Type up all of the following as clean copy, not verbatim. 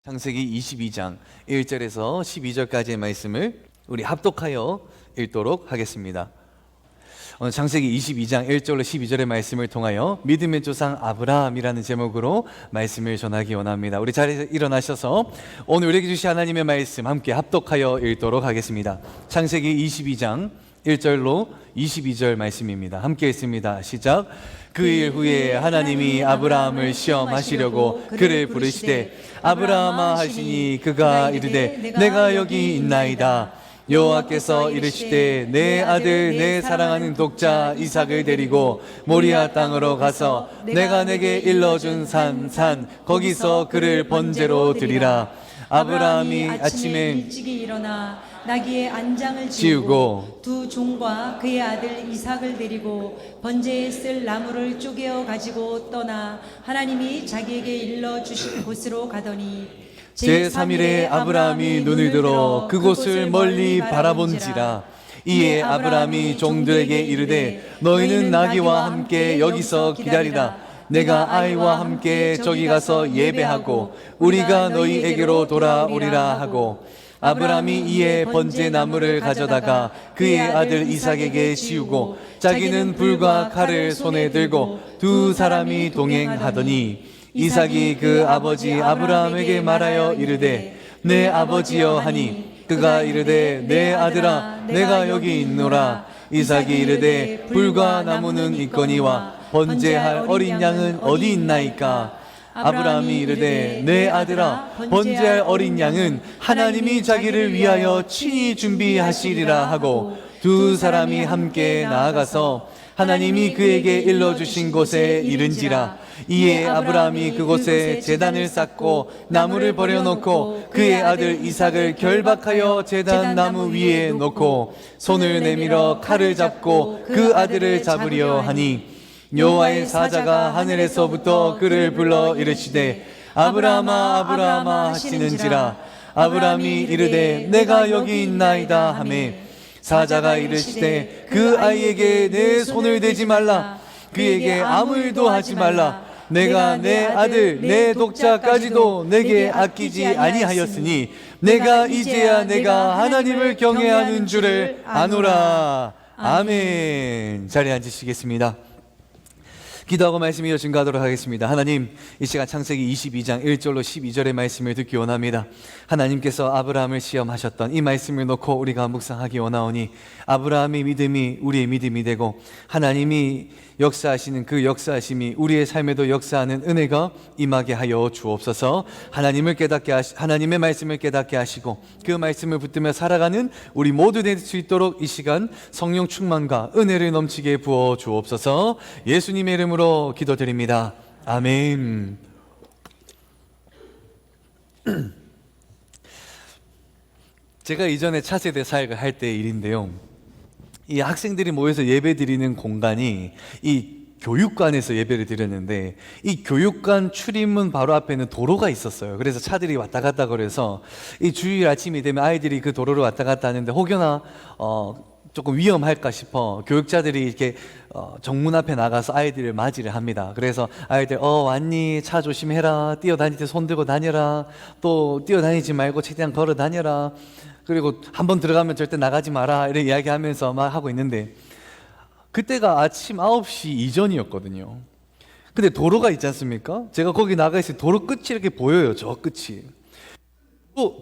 창세기 22장 1절에서 12절까지의 말씀을 우리 합독하여 읽도록 하겠습니다. 오늘 창세기 22장 1절로 12절의 말씀을 통하여 믿음의 조상 아브라함이라는 제목으로 말씀을 전하기 원합니다. 우리 자리에서 일어나셔서 오늘 우리에게 주신 하나님의 말씀 함께 합독하여 읽도록 하겠습니다. 창세기 22장 1절로 22절 말씀입니다. 함께 읽습니다. 시작. 그 일 후에 하나님이 아브라함을 시험하시려고 그를 부르시되 아브라함아 하시니 그가 이르되 내가 여기 있나이다. 여호와께서 이르시되 내 아들 내 사랑하는 독자 이삭을 데리고 모리아 땅으로 가서 내가 내게 일러준 산 거기서 그를 번제로 드리라. 아브라함이 아침에 일찍이 일어나 나귀의 안장을 지우고 두 종과 그의 아들 이삭을 데리고 번제에 쓸 나무를 쪼개어 가지고 떠나 하나님이 자기에게 일러 주신 곳으로 가더니 제3일에 아브라함이 눈을 들어 그곳을 멀리 바라본지라. 이에 아브라함이 종들에게 이르되 너희는 나귀와 함께 여기서 기다리라. 내가 아이와 함께 저기 가서 예배하고 우리가 너희에게로 돌아오리라 하고 아브라함이 이에 번제 나무를 가져다가 그의 아들 이삭에게 씌우고 자기는 불과 칼을 손에 들고 두 사람이 동행하더니 이삭이 그 아버지 아브라함에게 말하여 이르되 내 아버지여 하니 그가 이르되 내 아들아 내가 여기 있노라. 이삭이 이르되 불과 나무는 있거니와 번제할 어린 양은 어디 있나이까. 아브라함이 이르되 내 아들아 번제할 어린 양은 하나님이 자기를 위하여 친히 준비하시리라 하고 두 사람이 함께 나아가서 하나님이 그에게 일러주신 곳에 이른지라. 이에 아브라함이 그곳에 제단을 쌓고 나무를 버려놓고 그의 아들 이삭을 결박하여 제단 나무 위에 놓고 손을 내밀어 칼을 잡고 그 아들을 잡으려 하니 여호와의 사자가 하늘에서부터 그를 불러 이르시되 아브라함아 아브라함아 하시는지라. 아브라함이 이르되 내가 여기 있나이다 하매 사자가 이르시되 그 아이에게 내 손을 대지 말라. 그에게 아무 일도 하지 말라. 내가 내 아들 내 독자까지도 내게 아끼지 아니하였으니 내가 이제야 내가 하나님을 경외하는 줄을 아노라. 아멘. 자리에 앉으시겠습니다. 기도하고 말씀 이어 증거하도록 하겠습니다. 하나님, 이 시간 창세기 22장 1절로 12절의 말씀을 듣기 원합니다. 하나님께서 아브라함을 시험하셨던 이 말씀을 놓고 우리가 묵상하기 원하오니 아브라함의 믿음이 우리의 믿음이 되고 하나님이 역사하시는 그 역사하심이 우리의 삶에도 역사하는 은혜가 임하게 하여 주옵소서. 하나님의 말씀을 깨닫게 하시고 그 말씀을 붙들며 살아가는 우리 모두 될 수 있도록 이 시간 성령 충만과 은혜를 넘치게 부어 주옵소서. 예수님의 이름으로 기도드립니다. 아멘. 제가 이전에 차세대 사역을 할 때 일인데요, 이 학생들이 모여서 예배 드리는 공간이 이 교육관에서 예배를 드렸는데 이 교육관 출입문 바로 앞에는 도로가 있었어요. 그래서 차들이 왔다 갔다 그래서 이 주일 아침이 되면 아이들이 그 도로를 왔다 갔다 하는데 혹여나 조금 위험할까 싶어 교육자들이 이렇게 정문 앞에 나가서 아이들을 맞이를 합니다. 그래서 아이들 왔니? 차 조심해라. 뛰어다닐 때 손 들고 다녀라. 또 뛰어다니지 말고 최대한 걸어 다녀라. 그리고 한번 들어가면 절대 나가지 마라. 이렇게 이야기하면서 막 하고 있는데 그때가 아침 9시 이전이었거든요. 근데 도로가 있지 않습니까? 제가 거기 나가 있을 때 도로 끝이 이렇게 보여요. 저 끝이.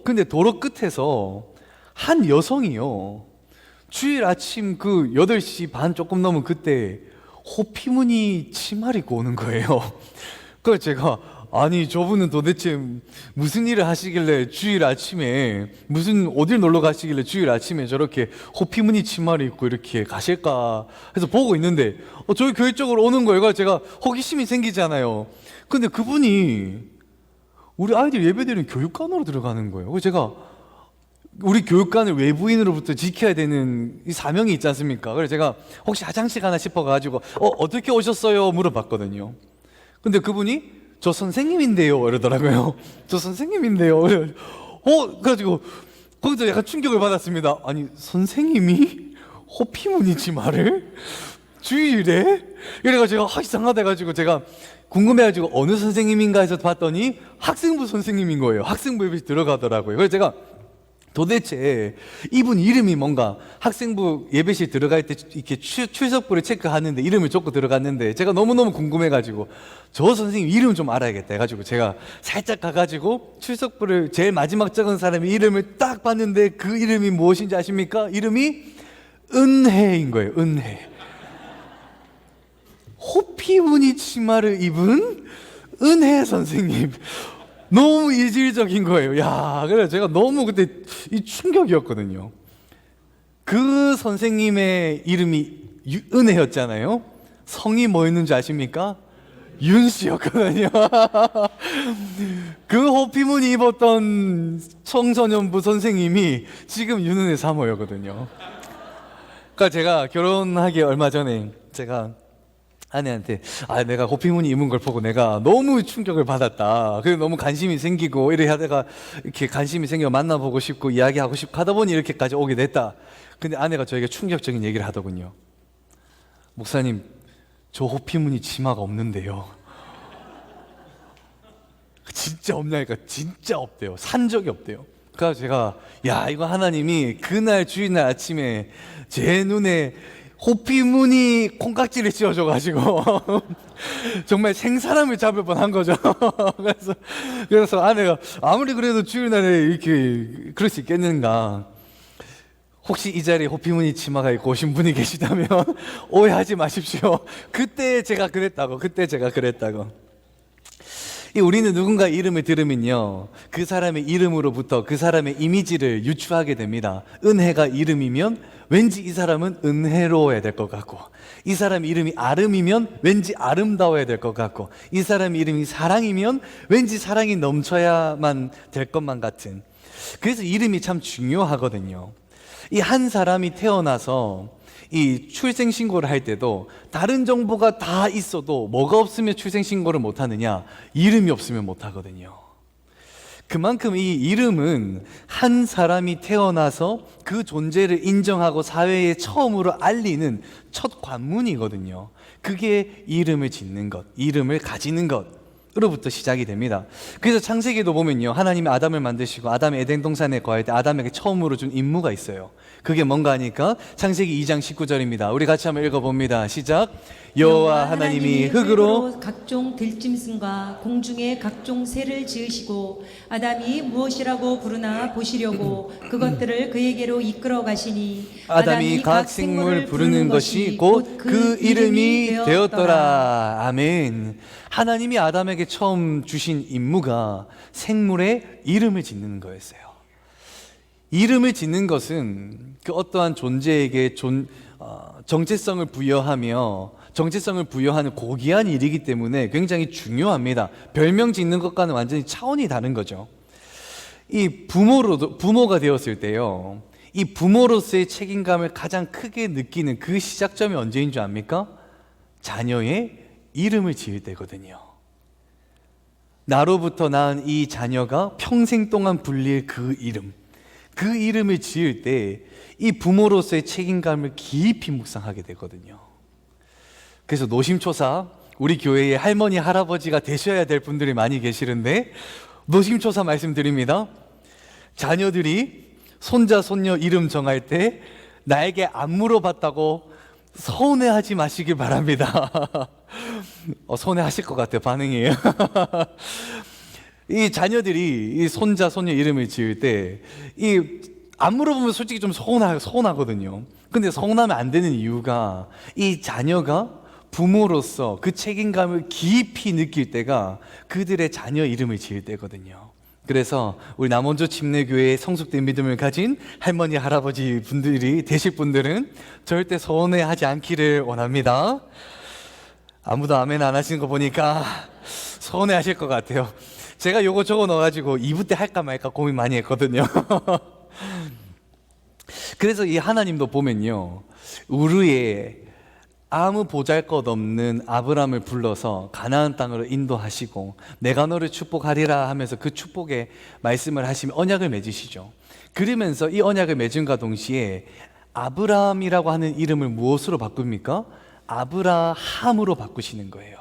근데 도로 끝에서 한 여성이요, 주일 아침 그 8시 반 조금 넘은 그때 호피무늬 치마를 입고 오는 거예요. 그래서 제가 아니 저분은 도대체 무슨 일을 하시길래 주일 아침에 어딜 놀러 가시길래 주일 아침에 저렇게 호피무늬 치마를 입고 이렇게 가실까 해서 보고 있는데 저희 교회 쪽으로 오는 거예요. 제가 호기심이 생기잖아요. 근데 그분이 우리 아이들 예배드리는 교육관으로 들어가는 거예요. 그래서 제가 우리 교육관을 외부인으로부터 지켜야 되는 이 사명이 있지 않습니까? 그래서 제가 혹시 화장실 가나 싶어가지고 어떻게 오셨어요? 물어봤거든요. 근데 그분이 저 선생님인데요 이러더라고요. 저 선생님인데요. 그래가지고 거기서 약간 충격을 받았습니다. 아니 선생님이 호피무늬 치마를? 주일에? 이래가지고 이상하다 해가지고 제가 궁금해가지고 어느 선생님인가 해서 봤더니 학생부 선생님인 거예요. 학생부 예배실 들어가더라고요. 그래서 제가 도대체 이분 이름이 뭔가, 학생부 예배실 들어갈 때 이렇게 출석부를 체크하는데 이름을 적고 들어갔는데 제가 너무너무 궁금해가지고 저 선생님 이름 좀 알아야겠다 해가지고 제가 살짝 가가지고 출석부를 제일 마지막 적은 사람의 이름을 딱 봤는데 그 이름이 무엇인지 아십니까? 이름이 은혜인 거예요. 은혜. 호피무늬 치마를 입은 은혜 선생님. 너무 이질적인 거예요. 야, 그래서 제가 너무 그때 이 충격이었거든요. 그 선생님의 이름이 은혜였잖아요. 성이 뭐였는지 아십니까? 윤 씨였거든요. 그 호피무늬 입었던 청소년부 선생님이 지금 윤은혜 사모였거든요. 그러니까 제가 결혼하기 얼마 전에 제가 아내한테 내가 호피무늬 입은 걸 보고 내가 너무 충격을 받았다. 그래서 너무 관심이 생기고 이래 하다가 이렇게 관심이 생겨 만나보고 싶고 이야기하고 싶고 하다 보니 이렇게까지 오게 됐다. 근데 아내가 저에게 충격적인 얘기를 하더군요. 목사님, 저 호피무늬 치마가 없는데요. 진짜 없냐니까 진짜 없대요. 산 적이 없대요. 그래서 제가 이거 하나님이 그날 주일날 아침에 제 눈에 호피무늬 콩깍지를 씌워줘가지고 정말 생사람을 잡을 뻔한 거죠. 그래서 아내가 아무리 그래도 주일날에 이렇게 그럴 수 있겠는가. 혹시 이 자리에 호피무늬 치마가 입고 오신 분이 계시다면 오해하지 마십시오. 그때 제가 그랬다고. 우리는 누군가 이름을 들으면요, 그 사람의 이름으로부터 그 사람의 이미지를 유추하게 됩니다. 은혜가 이름이면 왠지 이 사람은 은혜로워야 될 것 같고, 이 사람 이름이 아름이면 왠지 아름다워야 될 것 같고, 이 사람 이름이 사랑이면 왠지 사랑이 넘쳐야만 될 것만 같은. 그래서 이름이 참 중요하거든요. 이 한 사람이 태어나서 이 출생신고를 할 때도 다른 정보가 다 있어도 뭐가 없으면 출생신고를 못 하느냐? 이름이 없으면 못 하거든요. 그만큼 이 이름은 한 사람이 태어나서 그 존재를 인정하고 사회에 처음으로 알리는 첫 관문이거든요. 그게 이름을 짓는 것, 이름을 가지는 것으로부터 시작이 됩니다. 그래서 창세기도 보면요, 하나님이 아담을 만드시고 아담이 에덴 동산에 거할 때 아담에게 처음으로 준 임무가 있어요. 그게 뭔가 하니까 창세기 2장 19절입니다. 우리 같이 한번 읽어봅니다. 시작. 여호와 하나님이 흙으로 각종 들짐승과 공중의 각종 새를 지으시고 아담이 무엇이라고 부르나 보시려고 그것들을 그에게로 이끌어 가시니 아담이 각 생물 부르는 것이 곧 그 이름이 되었더라. 아멘. 하나님이 아담에게 처음 주신 임무가 생물의 이름을 짓는 거였어요. 이름을 짓는 것은 그 어떠한 존재에게 정체성을 부여하며 정체성을 부여하는 고귀한 일이기 때문에 굉장히 중요합니다. 별명 짓는 것과는 완전히 차원이 다른 거죠. 이 부모가 되었을 때요, 이 부모로서의 책임감을 가장 크게 느끼는 그 시작점이 언제인 줄 압니까? 자녀의 이름을 지을 때거든요. 나로부터 낳은 이 자녀가 평생 동안 불릴 그 이름을 지을 때 이 부모로서의 책임감을 깊이 묵상하게 되거든요. 그래서 노심초사, 우리 교회에 할머니, 할아버지가 되셔야 될 분들이 많이 계시는데 노심초사 말씀드립니다. 자녀들이 손자, 손녀 이름 정할 때 나에게 안 물어봤다고 서운해하지 마시길 바랍니다. 서운해하실 것 같아요, 반응이. 이 자녀들이 이 손자, 손녀 이름을 지을 때 안 물어보면 솔직히 좀 서운하거든요. 근데 서운하면 안 되는 이유가 이 자녀가 부모로서 그 책임감을 깊이 느낄 때가 그들의 자녀 이름을 지을 때거든요. 그래서 우리 남원조 침례교회의 성숙된 믿음을 가진 할머니, 할아버지 분들이 되실 분들은 절대 서운해하지 않기를 원합니다. 아무도 아멘 안 하시는 거 보니까 서운해하실 것 같아요. 제가 요거 적어 넣어가지고 2부 때 할까 말까 고민 많이 했거든요. 그래서 이 하나님도 보면요, 우르에 아무 보잘것없는 아브람을 불러서 가나안 땅으로 인도하시고 내가 너를 축복하리라 하면서 그 축복의 말씀을 하시며 언약을 맺으시죠. 그러면서 이 언약을 맺음과 동시에 아브람이라고 하는 이름을 무엇으로 바꿉니까? 아브라함으로 바꾸시는 거예요.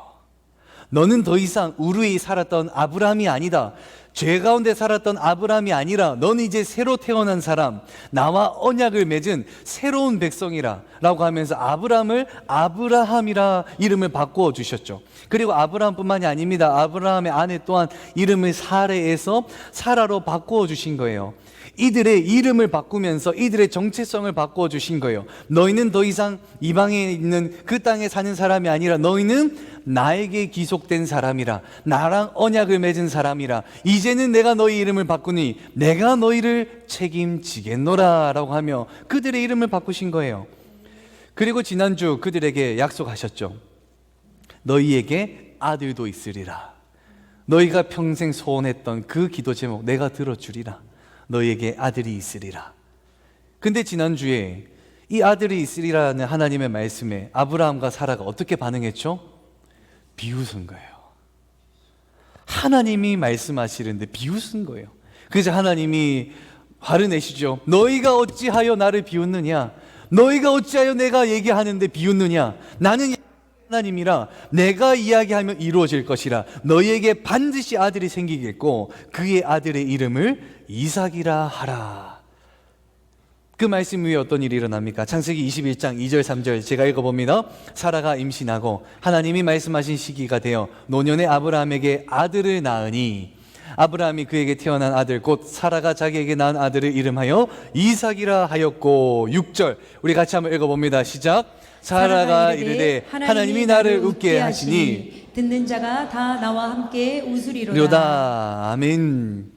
너는 더 이상 우르에 살았던 아브라함이 아니다. 죄 가운데 살았던 아브라함이 아니라 너는 이제 새로 태어난 사람, 나와 언약을 맺은 새로운 백성이라 라고 하면서 아브라함을 아브라함이라 이름을 바꾸어 주셨죠. 그리고 아브라함뿐만이 아닙니다. 아브라함의 아내 또한 이름을 사레에서 사라로 바꾸어 주신 거예요. 이들의 이름을 바꾸면서 이들의 정체성을 바꾸어 주신 거예요. 너희는 더 이상 이방에 있는 그 땅에 사는 사람이 아니라 너희는 나에게 기속된 사람이라, 나랑 언약을 맺은 사람이라, 이제는 내가 너희 이름을 바꾸니 내가 너희를 책임지겠노라 라고 하며 그들의 이름을 바꾸신 거예요. 그리고 지난주 그들에게 약속하셨죠. 너희에게 아들도 있으리라. 너희가 평생 소원했던 그 기도 제목 내가 들어주리라. 너희에게 아들이 있으리라. 근데 지난주에 이 아들이 있으리라는 하나님의 말씀에 아브라함과 사라가 어떻게 반응했죠? 비웃은 거예요. 하나님이 말씀하시는데 비웃은 거예요. 그래서 하나님이 화를 내시죠. 너희가 어찌하여 나를 비웃느냐? 너희가 어찌하여 내가 얘기하는데 비웃느냐? 나는 하나님이라 내가 이야기하면 이루어질 것이라. 너희에게 반드시 아들이 생기겠고 그의 아들의 이름을 이삭이라 하라. 그 말씀 위에 어떤 일이 일어납니까? 창세기 21장 2절 3절 제가 읽어봅니다. 사라가 임신하고 하나님이 말씀하신 시기가 되어 노년의 아브라함에게 아들을 낳으니 아브라함이 그에게 태어난 아들 곧 사라가 자기에게 낳은 아들을 이름하여 이삭이라 하였고 6절 우리 같이 한번 읽어봅니다. 시작. 사라가 이르되 하나님이 나를 웃게 하시니 듣는 자가 다 나와 함께 웃으리로다. 료다. 아멘.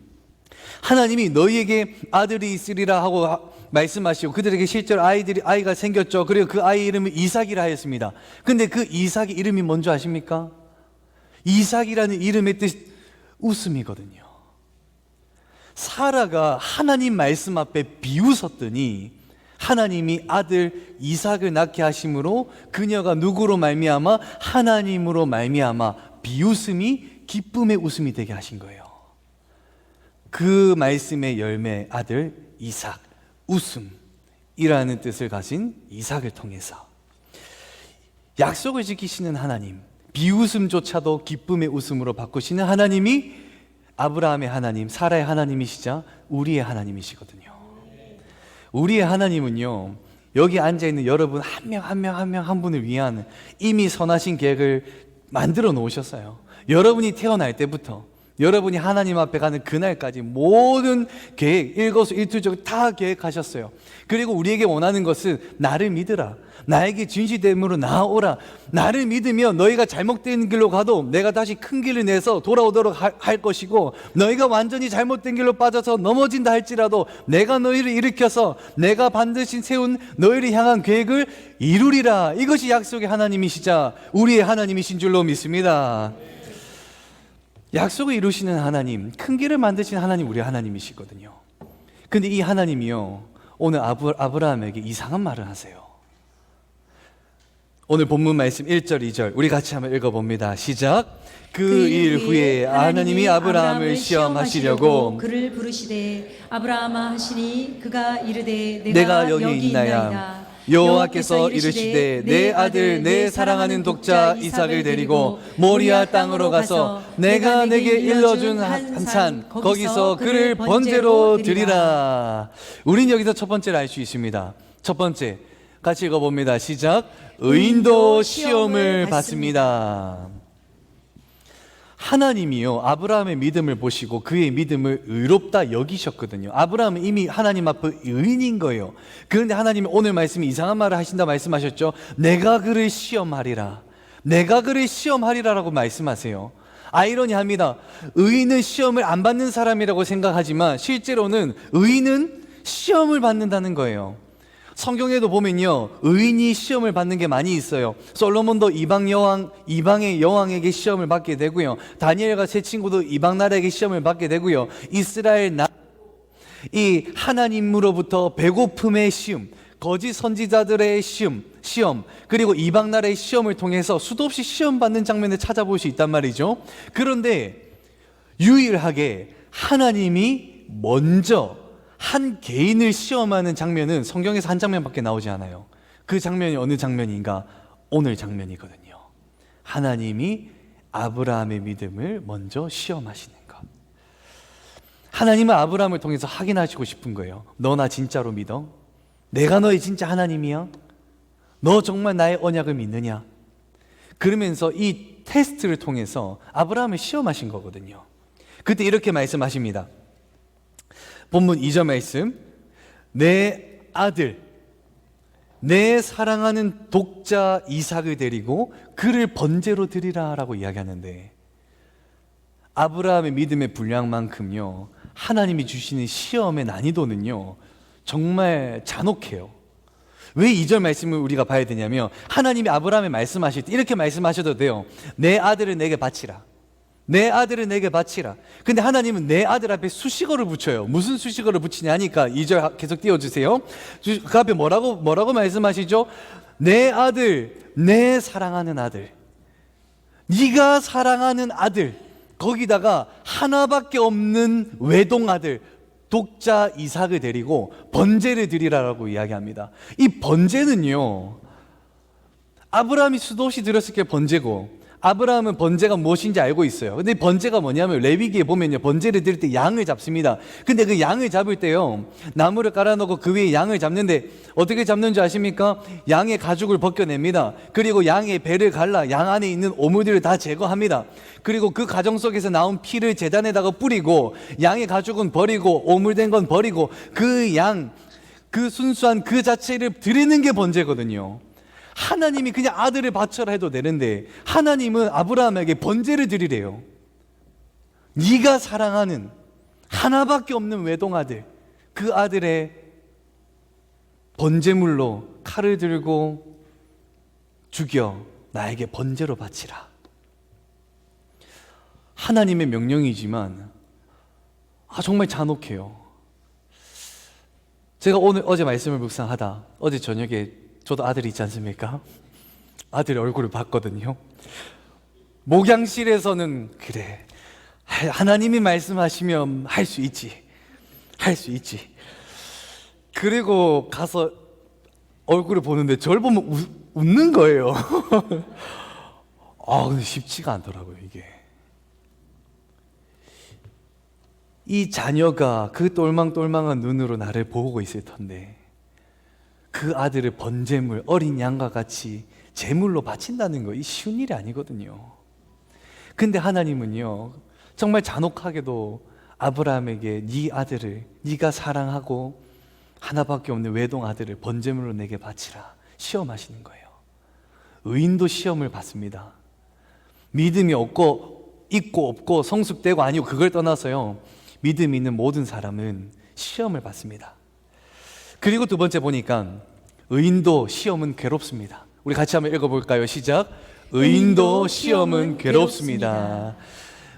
하나님이 너희에게 아들이 있으리라 하고 말씀하시고 그들에게 실제로 아이가 생겼죠. 그리고 그 아이 이름을 이삭이라 하였습니다. 근데 그 이삭의 이름이 뭔지 아십니까? 이삭이라는 이름의 뜻 웃음이거든요. 사라가 하나님 말씀 앞에 비웃었더니 하나님이 아들 이삭을 낳게 하심으로 그녀가 누구로 말미암아 하나님으로 말미암아 비웃음이 기쁨의 웃음이 되게 하신 거예요. 그 말씀의 열매 아들 이삭, 웃음이라는 뜻을 가진 이삭을 통해서 약속을 지키시는 하나님, 비웃음조차도 기쁨의 웃음으로 바꾸시는 하나님이 아브라함의 하나님, 사라의 하나님이시자 우리의 하나님이시거든요. 우리의 하나님은요, 여기 앉아있는 여러분 한 명 한 분을 위한 이미 선하신 계획을 만들어 놓으셨어요. 여러분이 태어날 때부터 여러분이 하나님 앞에 가는 그날까지 모든 계획, 일거수일투족을 다 계획하셨어요. 그리고 우리에게 원하는 것은 나를 믿으라, 나에게 진실됨으로 나아오라, 나를 믿으면 너희가 잘못된 길로 가도 내가 다시 큰 길을 내서 돌아오도록 할 것이고, 너희가 완전히 잘못된 길로 빠져서 넘어진다 할지라도 내가 너희를 일으켜서 내가 반드시 세운 너희를 향한 계획을 이루리라. 이것이 약속의 하나님이시자 우리의 하나님이신 줄로 믿습니다. 약속을 이루시는 하나님, 큰 길을 만드신 하나님, 우리 하나님이시거든요. 근데 이 하나님이요, 오늘 아브라함에게 이상한 말을 하세요. 오늘 본문 말씀 1절 2절 우리 같이 한번 읽어봅니다. 시작. 그 일 후에 하나님이 아브라함을 시험하시려고 그를 부르시되 아브라함아 하시니 그가 이르되 내가 여기 있나이다. 여호와께서 이르시되 내 아들 내 사랑하는 독자 이삭을 데리고 모리아 땅으로 가서 내가 내게 일러준 한 산 거기서 그를 번제로 드리라. 우린 여기서 첫 번째를 알 수 있습니다. 첫 번째 같이 읽어봅니다. 시작. 의인도 시험을 받습니다. 하나님이요, 아브라함의 믿음을 보시고 그의 믿음을 의롭다 여기셨거든요. 아브라함은 이미 하나님 앞에 의인인 거예요. 그런데 하나님이 오늘 말씀에 이상한 말을 하신다 말씀하셨죠. 내가 그를 시험하리라, 내가 그를 시험하리라라고 말씀하세요. 아이러니합니다. 의인은 시험을 안 받는 사람이라고 생각하지만 실제로는 의인은 시험을 받는다는 거예요. 성경에도 보면요, 의인이 시험을 받는 게 많이 있어요. 솔로몬도 이방의 여왕에게 시험을 받게 되고요, 다니엘과 세 친구도 이방 나라에게 시험을 받게 되고요, 이스라엘 이 하나님으로부터 배고픔의 시험, 거짓 선지자들의 시험, 그리고 이방 나라의 시험을 통해서 수도 없이 시험 받는 장면을 찾아볼 수 있단 말이죠. 그런데 유일하게 하나님이 먼저 한 개인을 시험하는 장면은 성경에서 한 장면밖에 나오지 않아요. 그 장면이 어느 장면인가? 오늘 장면이거든요. 하나님이 아브라함의 믿음을 먼저 시험하시는 것. 하나님은 아브라함을 통해서 확인하시고 싶은 거예요. 너 나 진짜로 믿어? 내가 너의 진짜 하나님이야? 너 정말 나의 언약을 믿느냐? 그러면서 이 테스트를 통해서 아브라함을 시험하신 거거든요. 그때 이렇게 말씀하십니다. 본문 2절 말씀, 내 아들, 내 사랑하는 독자 이삭을 데리고 그를 번제로 드리라 라고 이야기하는데, 아브라함의 믿음의 분량만큼요, 하나님이 주시는 시험의 난이도는요 정말 잔혹해요. 왜 2절 말씀을 우리가 봐야 되냐면, 하나님이 아브라함에 말씀하실 때 이렇게 말씀하셔도 돼요. 내 아들을 내게 바치라. 내 아들을 내게 바치라. 근데 하나님은 내 아들 앞에 수식어를 붙여요. 무슨 수식어를 붙이냐 하니까 2절 계속 띄워주세요. 그 앞에 뭐라고 말씀하시죠? 내 아들, 내 사랑하는 아들, 네가 사랑하는 아들, 거기다가 하나밖에 없는 외동아들 독자 이삭을 데리고 번제를 드리라라고 이야기합니다. 이 번제는요, 아브라함이 수도 없이 드렸을 게 번제고, 아브라함은 번제가 무엇인지 알고 있어요. 근데 번제가 뭐냐면, 레위기에 보면요, 번제를 드릴 때 양을 잡습니다. 근데 그 양을 잡을 때요, 나무를 깔아놓고 그 위에 양을 잡는데 어떻게 잡는 줄 아십니까? 양의 가죽을 벗겨냅니다. 그리고 양의 배를 갈라 양 안에 있는 오물들을 다 제거합니다. 그리고 그 과정 속에서 나온 피를 제단에다가 뿌리고, 양의 가죽은 버리고 오물된 건 버리고, 그 양, 그 순수한 그 자체를 드리는 게 번제거든요. 하나님이 그냥 아들을 바쳐라 해도 되는데, 하나님은 아브라함에게 번제를 드리래요. 네가 사랑하는 하나밖에 없는 외동아들, 그 아들의 번제물로 칼을 들고 죽여 나에게 번제로 바치라. 하나님의 명령이지만 정말 잔혹해요. 제가 어제 말씀을 묵상하다, 어제 저녁에 저도 아들이 있지 않습니까? 아들 얼굴을 봤거든요. 목양실에서는 그래, 하나님이 말씀하시면 할 수 있지. 그리고 가서 얼굴을 보는데 저를 보면 웃는 거예요. 근데 쉽지가 않더라고요, 이게. 이 자녀가 그 똘망똘망한 눈으로 나를 보고 있을 텐데, 그 아들을 번제물, 어린 양과 같이 제물로 바친다는 거, 이 쉬운 일이 아니거든요. 근데 하나님은요, 정말 잔혹하게도 아브라함에게 네 아들을, 네가 사랑하고 하나밖에 없는 외동 아들을 번제물로 내게 바치라 시험하시는 거예요. 의인도 시험을 받습니다. 믿음이 있고 없고 성숙되고 아니고 그걸 떠나서요, 믿음이 있는 모든 사람은 시험을 받습니다. 그리고 두 번째 보니까, 의인도 시험은 괴롭습니다. 우리 같이 한번 읽어볼까요? 시작. 의인도 시험은 괴롭습니다.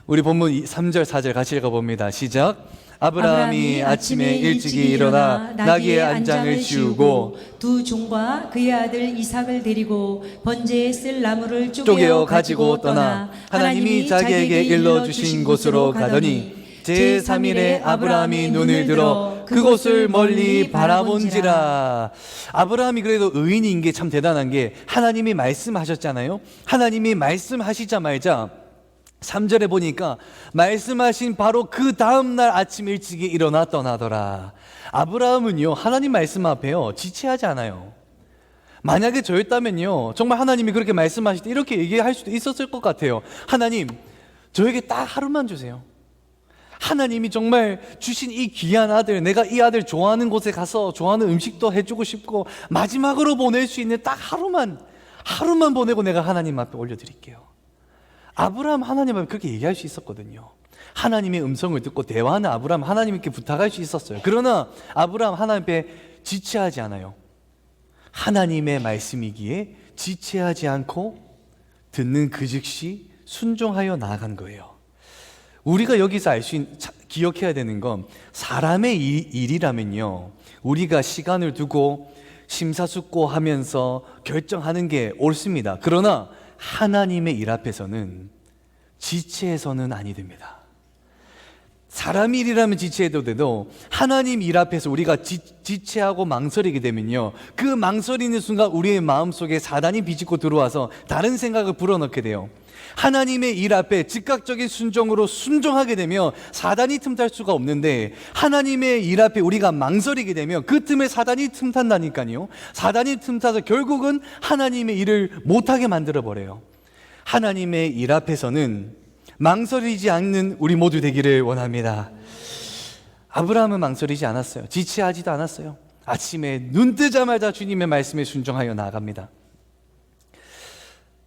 우리 본문 3절 4절 같이 읽어봅니다. 시작. 아브라함이 아침에 일찍이 일어나 나귀의 안장을 씌우고 두 종과 그의 아들 이삭을 데리고 번제에 쓸 나무를 쪼개어 가지고 떠나 하나님이 자기에게 일러주신 곳으로 가더니, 제3일에 아브라함이 눈을 들어 그곳을 멀리 바라본지라. 아브라함이 그래도 의인인 게 참 대단한 게, 하나님이 말씀하셨잖아요. 하나님이 말씀하시자마자 3절에 보니까 말씀하신 바로 그 다음날 아침 일찍이 일어나 떠나더라. 아브라함은요, 하나님 말씀 앞에요 지체하지 않아요. 만약에 저였다면요, 정말 하나님이 그렇게 말씀하실 때 이렇게 얘기할 수도 있었을 것 같아요. 하나님, 저에게 딱 하루만 주세요. 하나님이 정말 주신 이 귀한 아들, 내가 이 아들 좋아하는 곳에 가서 좋아하는 음식도 해주고 싶고 마지막으로 보낼 수 있는 딱 하루만 보내고 내가 하나님 앞에 올려드릴게요. 아브라함 하나님 앞에 그렇게 얘기할 수 있었거든요. 하나님의 음성을 듣고 대화하는 아브라함, 하나님께 부탁할 수 있었어요. 그러나 아브라함 하나님 앞에 지체하지 않아요. 하나님의 말씀이기에 지체하지 않고 듣는 그 즉시 순종하여 나아간 거예요. 우리가 여기서 기억해야 되는 건, 사람의 일이라면요, 우리가 시간을 두고 심사숙고하면서 결정하는 게 옳습니다. 그러나 하나님의 일 앞에서는 지체해서는 아니 됩니다. 사람 일이라면 지체해도 돼도 하나님 일 앞에서 우리가 지체하고 망설이게 되면요, 그 망설이는 순간 우리의 마음속에 사단이 비집고 들어와서 다른 생각을 불어넣게 돼요. 하나님의 일 앞에 즉각적인 순종으로 순종하게 되면 사단이 틈탈 수가 없는데, 하나님의 일 앞에 우리가 망설이게 되면 그 틈에 사단이 틈탄다니까요. 사단이 틈타서 결국은 하나님의 일을 못하게 만들어버려요. 하나님의 일 앞에서는 망설이지 않는 우리 모두 되기를 원합니다. 아브라함은 망설이지 않았어요. 지체하지도 않았어요. 아침에 눈 뜨자마자 주님의 말씀에 순종하여 나아갑니다.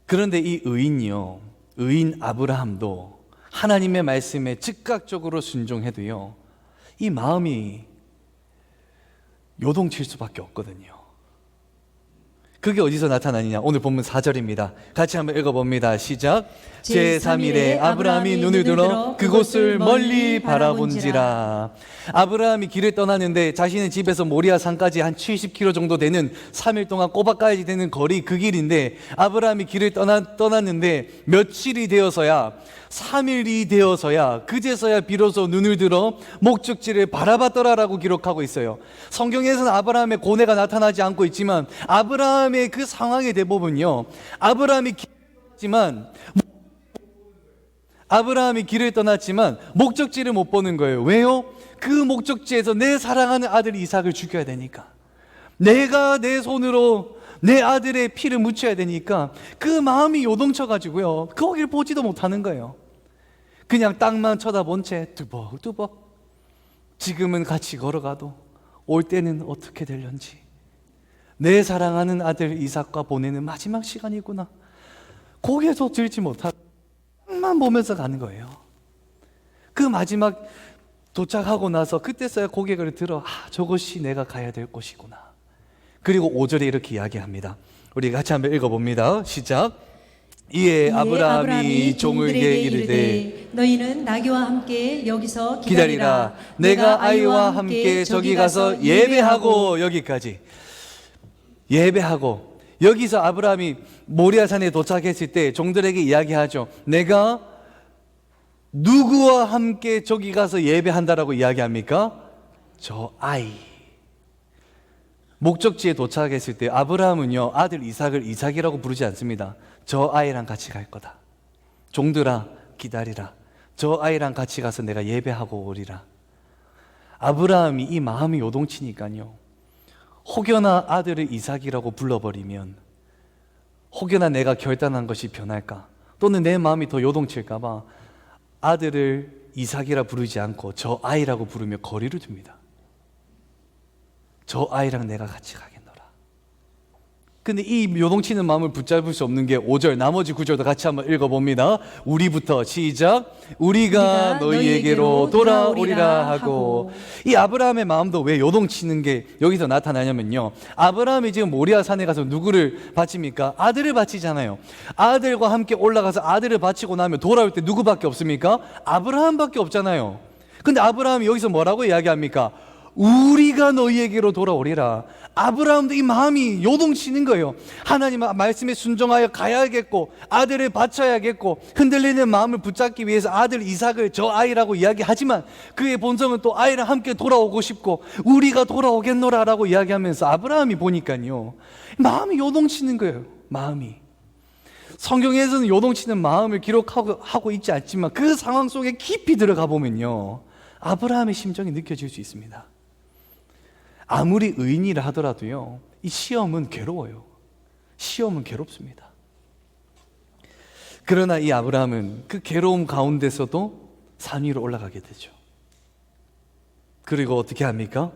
그런데 이 의인 아브라함도 하나님의 말씀에 즉각적으로 순종해도요, 이 마음이 요동칠 수밖에 없거든요. 그게 어디서 나타나느냐? 오늘 본문 4절입니다. 같이 한번 읽어봅니다. 시작. 제3일에 아브라함이 눈을 들어 그곳을 멀리 바라본지라. 아브라함이 길을 떠나는데 자신의 집에서 모리아 산까지 한 70km 정도 되는 3일 동안 꼬박 가야지 되는 거리, 그 길인데 아브라함이 길을 떠났는데 며칠이 되어서야, 3일이 되어서야, 그제서야 비로소 눈을 들어 목적지를 바라봤더라라고 기록하고 있어요. 성경에서는 아브라함의 고뇌가 나타나지 않고 있지만 아브라함의 그 상황의 대부분요, 아브라함이 길을 떠났지만 목적지를 못 보는 거예요. 왜요? 그 목적지에서 내 사랑하는 아들 이삭을 죽여야 되니까, 내가 내 손으로 내 아들의 피를 묻혀야 되니까 그 마음이 요동쳐가지고요, 거길 보지도 못하는 거예요. 그냥 땅만 쳐다본 채 뚜벅뚜벅, 지금은 같이 걸어가도 올 때는 어떻게 될런지, 내 사랑하는 아들 이삭과 보내는 마지막 시간이구나, 고개도 들지 못하고 땅만 보면서 가는 거예요. 그 마지막 도착하고 나서 그때서야 고개를 들어, 저것이 내가 가야 될 곳이구나. 그리고 5절에 이렇게 이야기합니다. 우리 같이 한번 읽어봅니다. 시작. 이에 아브라함이 종에게 이르되 너희는 나귀와 함께 여기서 기다리라. 내가 아이와 함께 저기 가서 예배하고. 여기까지 예배하고. 여기서 아브라함이 모리아산에 도착했을 때 종들에게 이야기하죠. 내가 누구와 함께 저기 가서 예배한다라고 이야기합니까? 저 아이. 목적지에 도착했을 때 아브라함은요, 아들 이삭을 이삭이라고 부르지 않습니다. 저 아이랑 같이 갈 거다. 종들아 기다리라. 저 아이랑 같이 가서 내가 예배하고 오리라. 아브라함이 이 마음이 요동치니까요, 혹여나 아들을 이삭이라고 불러버리면 혹여나 내가 결단한 것이 변할까, 또는 내 마음이 더 요동칠까 봐 아들을 이삭이라 부르지 않고 저 아이라고 부르며 거리를 둡니다. 저 아이랑 내가 같이 가겠노라. 근데 이 요동치는 마음을 붙잡을 수 없는 게 5절, 나머지 9절도 같이 한번 읽어봅니다. 우리부터 시작. 우리가 너희에게로 돌아오리라 하고. 이 아브라함의 마음도 왜 요동치는 게 여기서 나타나냐면요, 아브라함이 지금 모리아 산에 가서 누구를 바칩니까? 아들을 바치잖아요. 아들과 함께 올라가서 아들을 바치고 나면 돌아올 때 누구밖에 없습니까? 아브라함밖에 없잖아요. 근데 아브라함이 여기서 뭐라고 이야기합니까? 우리가 너희에게로 돌아오리라. 아브라함도 이 마음이 요동치는 거예요. 하나님 말씀에 순종하여 가야겠고 아들을 바쳐야겠고, 흔들리는 마음을 붙잡기 위해서 아들 이삭을 저 아이라고 이야기하지만 그의 본성은 또 아이랑 함께 돌아오고 싶고 우리가 돌아오겠노라 라고 이야기하면서 아브라함이 보니까요, 마음이 요동치는 거예요. 마음이. 성경에서는 요동치는 마음을 기록하고 있지 않지만 그 상황 속에 깊이 들어가 보면요, 아브라함의 심정이 느껴질 수 있습니다. 아무리 의인이라 하더라도요, 이 시험은 괴로워요. 시험은 괴롭습니다. 그러나 이 아브라함은 그 괴로움 가운데서도 산 위로 올라가게 되죠. 그리고 어떻게 합니까?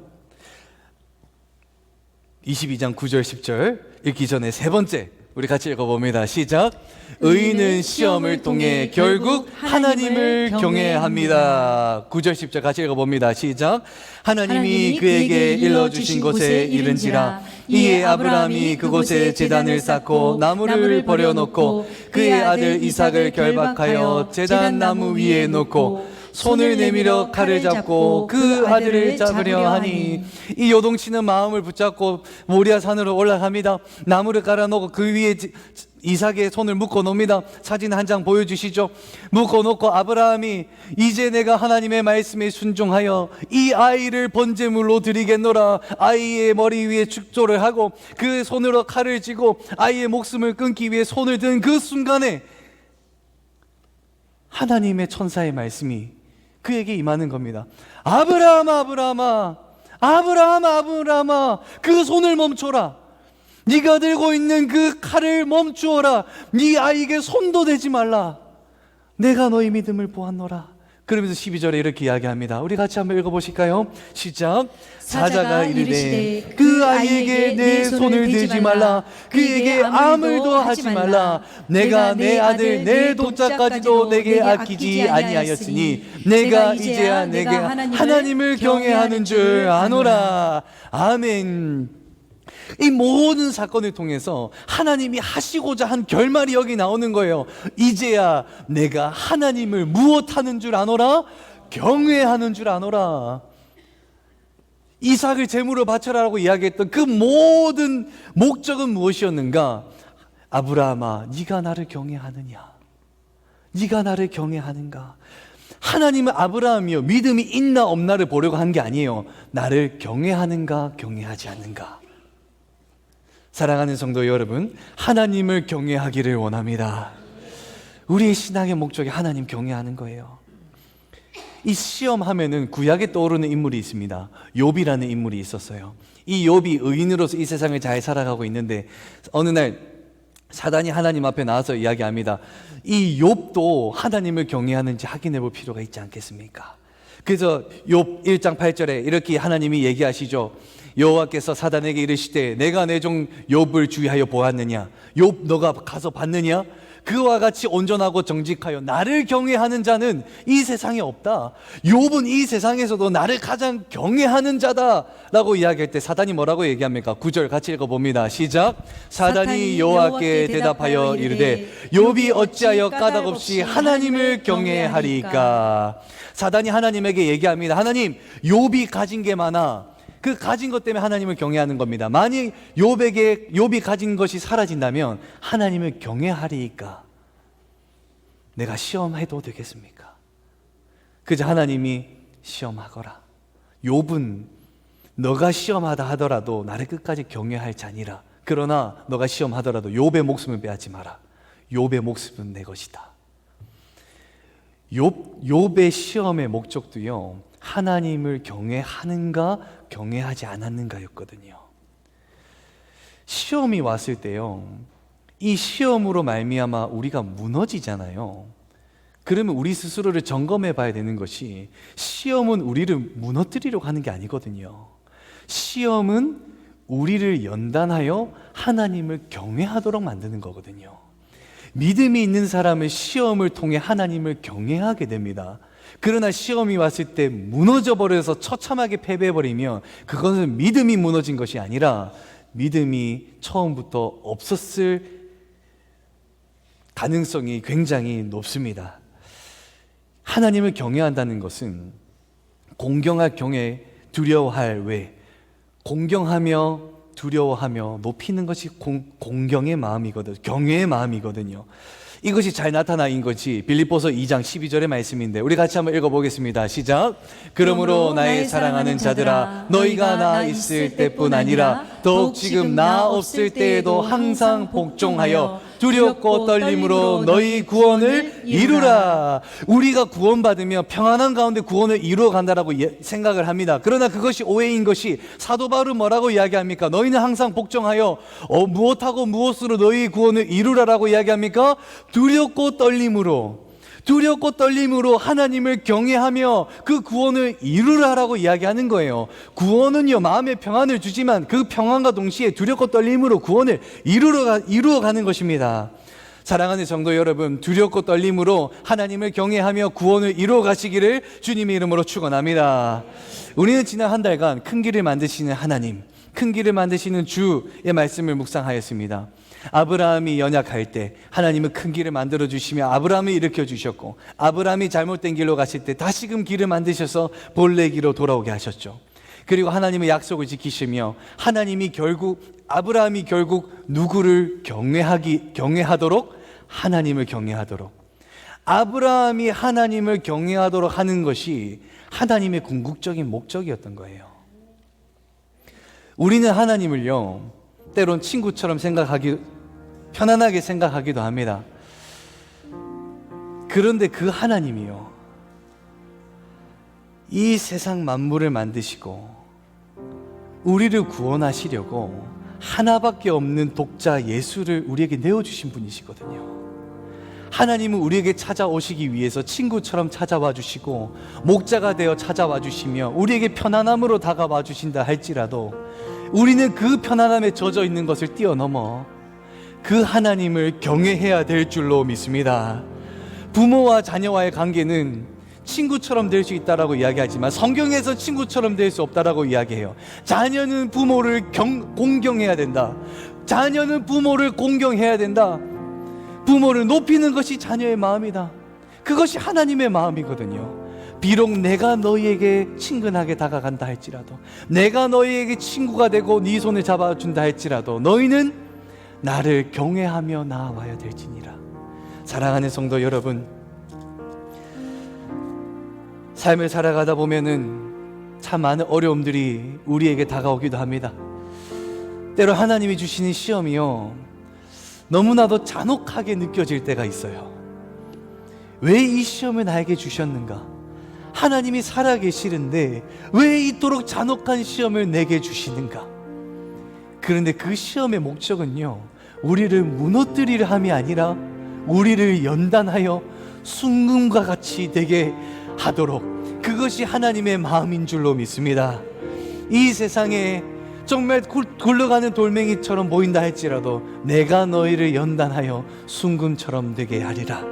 22장 9절 10절 읽기 전에 세 번째, 우리 같이 읽어봅니다. 시작. 의인은 시험을 통해 결국 하나님을 경외합니다. 9절 10절 같이 읽어봅니다. 시작. 하나님이 그에게 일러주신 곳에 이른지라. 이에 아브라함이 그곳에 제단을 쌓고 나무를 버려놓고 그의 아들 이삭을 결박하여 제단 나무 위에 놓고 손을 내밀어 칼을 잡고 그 아들을 잡으려 하니. 이 요동치는 마음을 붙잡고 모리아 산으로 올라갑니다. 나무를 깔아놓고 그 위에 이삭의 손을 묶어 놓습니다. 사진 한 장 보여주시죠. 묶어 놓고 아브라함이 이제 내가 하나님의 말씀에 순종하여 이 아이를 번제물로 드리겠노라. 아이의 머리 위에 축조를 하고 그 손으로 칼을 쥐고 아이의 목숨을 끊기 위해 손을 든 그 순간에 하나님의 천사의 말씀이 그에게 임하는 겁니다. 아브라함아, 아브라함아, 아브라함아, 아브라함아, 그 손을 멈춰라. 네가 들고 있는 그 칼을 멈추어라. 네 아이에게 손도 대지 말라. 내가 너희 믿음을 보았노라. 그러면서 12절에 이렇게 이야기합니다. 우리 같이 한번 읽어보실까요? 시작. 사자가 이르되 그 아이에게 내 손을 대지 말라. 그에게 아무 일도 하지 말라. 내가 내 아들 내 독자까지도 내게 아끼지 아니하였으니 내가 이제야 내게 하나님을 경외하는 줄 아노라. 아멘. 이 모든 사건을 통해서 하나님이 하시고자 한 결말이 여기 나오는 거예요. 이제야 내가 하나님을 무엇하는 줄 아노라? 경외하는 줄 아노라. 이삭을 제물로 바쳐라라고 이야기했던 그 모든 목적은 무엇이었는가? 아브라함아, 네가 나를 경외하느냐? 네가 나를 경외하는가? 하나님은 아브라함이요, 믿음이 있나 없나를 보려고 한 게 아니에요. 나를 경외하는가 경외하지 않는가. 사랑하는 성도 여러분, 하나님을 경외하기를 원합니다. 우리의 신앙의 목적이 하나님 경외하는 거예요. 이 시험하면은 구약에 떠오르는 인물이 있습니다. 욥이라는 인물이 있었어요. 이 욥이 의인으로서 이 세상을 잘 살아가고 있는데 어느 날 사단이 하나님 앞에 나와서 이야기합니다. 이 욥도 하나님을 경외하는지 확인해 볼 필요가 있지 않겠습니까? 그래서 욥 1장 8절에 이렇게 하나님이 얘기하시죠. 여호와께서 사단에게 이르시되 내가 내 종 욥을 주의하여 보았느냐? 욥 너가 가서 봤느냐? 그와 같이 온전하고 정직하여 나를 경외하는 자는 이 세상에 없다. 욥은 이 세상에서도 나를 가장 경외하는 자다라고 이야기할 때 사단이 뭐라고 얘기합니까? 9절 같이 읽어봅니다. 시작. 사단이 여호와께 대답하여 이르되 욥이 어찌하여 까닭없이 하나님을 경외하리까? 사단이 하나님에게 얘기합니다. 하나님, 욥이 가진 게 많아. 그 가진 것 때문에 하나님을 경외하는 겁니다. 만약 욥이 가진 것이 사라진다면 하나님을 경외하리까? 내가 시험해도 되겠습니까? 그저 하나님이 시험하거라. 욥은 너가 시험하다 하더라도 나를 끝까지 경외할 자니라. 그러나 너가 시험하더라도 욥의 목숨을 빼앗지 마라. 욥의 목숨은 내 것이다. 욥의 시험의 목적도요, 하나님을 경외하는가 경외하지 않았는가였거든요. 시험이 왔을 때요, 이 시험으로 말미암아 우리가 무너지잖아요. 그러면 우리 스스로를 점검해 봐야 되는 것이, 시험은 우리를 무너뜨리려고 하는 게 아니거든요. 시험은 우리를 연단하여 하나님을 경외하도록 만드는 거거든요. 믿음이 있는 사람은 시험을 통해 하나님을 경외하게 됩니다. 그러나 시험이 왔을 때 무너져버려서 처참하게 패배해버리면 그것은 믿음이 무너진 것이 아니라 믿음이 처음부터 없었을 가능성이 굉장히 높습니다. 하나님을 경외한다는 것은 공경할 경외, 두려워할 외, 공경하며 두려워하며 높이는 것이 공경의 마음이거든요. 경외의 마음이거든요. 이것이 잘 나타나인 것이 빌립보서 2장 12절의 말씀인데 우리 같이 한번 읽어보겠습니다. 시작. 그러므로 나의 사랑하는 자들아, 너희가 나 있을 때뿐 아니라 더욱 지금 나 없을 때에도 항상 복종하여 두렵고 떨림으로 너희 구원을 이루라. 우리가 구원받으며 평안한 가운데 구원을 이루어 간다라고 생각을 합니다. 그러나 그것이 오해인 것이, 사도 바울은 뭐라고 이야기합니까? 너희는 항상 복종하여 무엇하고 무엇으로 너희 구원을 이루라라고 이야기합니까? 두렵고 떨림으로 하나님을 경외하며 그 구원을 이루라라고 이야기하는 거예요. 구원은요, 마음의 평안을 주지만 그 평안과 동시에 두렵고 떨림으로 구원을 이루어 가는 것입니다. 사랑하는 성도 여러분, 두렵고 떨림으로 하나님을 경외하며 구원을 이루어 가시기를 주님의 이름으로 축원합니다. 우리는 지난 한 달간 큰 길을 만드시는 하나님, 큰 길을 만드시는 주의 말씀을 묵상하였습니다. 아브라함이 연약할 때 하나님은 큰 길을 만들어 주시며 아브라함을 일으켜 주셨고, 아브라함이 잘못된 길로 갔을 때 다시금 길을 만드셔서 본래 길로 돌아오게 하셨죠. 그리고 하나님의 약속을 지키시며 아브라함이 결국 누구를 경외하도록? 하나님을 경외하도록. 아브라함이 하나님을 경외하도록 하는 것이 하나님의 궁극적인 목적이었던 거예요. 우리는 하나님을요, 때론 친구처럼 편안하게 생각하기도 합니다. 그런데 그 하나님이요, 이 세상 만물을 만드시고 우리를 구원하시려고 하나밖에 없는 독자 예수를 우리에게 내어주신 분이시거든요. 하나님은 우리에게 찾아오시기 위해서 친구처럼 찾아와 주시고 목자가 되어 찾아와 주시며 우리에게 편안함으로 다가와 주신다 할지라도 우리는 그 편안함에 젖어 있는 것을 뛰어넘어 그 하나님을 경외해야 될 줄로 믿습니다. 부모와 자녀와의 관계는 친구처럼 될 수 있다라고 이야기하지만 성경에서 친구처럼 될 수 없다라고 이야기해요. 자녀는 부모를 공경해야 된다. 자녀는 부모를 공경해야 된다. 부모를 높이는 것이 자녀의 마음이다. 그것이 하나님의 마음이거든요. 비록 내가 너희에게 친근하게 다가간다 할지라도, 내가 너희에게 친구가 되고 네 손을 잡아준다 할지라도 너희는 나를 경외하며 나아와야 될지니라. 사랑하는 성도 여러분, 삶을 살아가다 보면은 참 많은 어려움들이 우리에게 다가오기도 합니다. 때로 하나님이 주시는 시험이요, 너무나도 잔혹하게 느껴질 때가 있어요. 왜 이 시험을 나에게 주셨는가? 하나님이 살아계시는데 왜 이토록 잔혹한 시험을 내게 주시는가? 그런데 그 시험의 목적은요, 우리를 무너뜨리려 함이 아니라 우리를 연단하여 순금과 같이 되게 하도록, 그것이 하나님의 마음인 줄로 믿습니다. 이 세상에 정말 굴러가는 돌멩이처럼 보인다 할지라도 내가 너희를 연단하여 순금처럼 되게 하리라.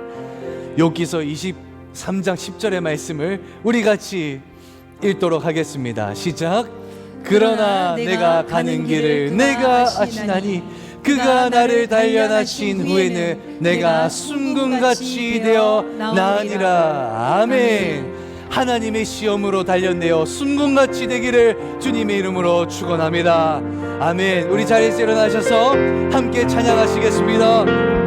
욥기서 23장 10절의 말씀을 우리 같이 읽도록 하겠습니다. 시작. 그러나 내가 가는 길을 내가 아시나니 그가 나를 단련하신 후에는 내가 순금같이 되어 나으리라. 아멘. 하나님의 시험으로 단련되어 순금같이 되기를 주님의 이름으로 축원합니다. 아멘. 우리 자리에서 일어나셔서 함께 찬양하시겠습니다.